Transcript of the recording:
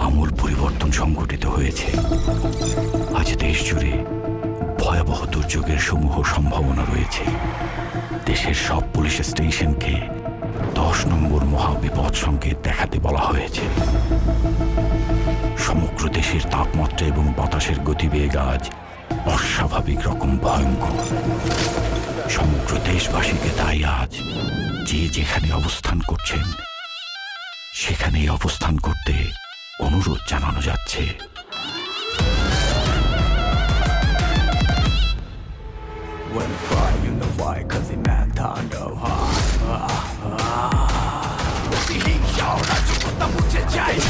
আমূল পরিবর্তন সংঘটিত হয়েছে। আজ দেশ জুড়ে ভয়াবহ দুর্যোগের সমূহ সম্ভাবনা রয়েছে। দেশের সব পুলিশ স্টেশনকে 10 নম্বর মহাবিপদ সংকেত দেখাতে বলা হয়েছে। সমগ্র দেশের তাপমাত্রা এবং বাতাসের গতিবেগ আজ অস্বাভাবিক রকম ভয়ঙ্কর। সমগ্র দেশবাসীকে তাই আজ যে যেখানে অবস্থান করছেন সেখানেই অবস্থান করতে অনুরোধ জানানো যাচ্ছে। When I cry, you know why, 'cause the man turned over. 我的英雄，那就不得不见家呀！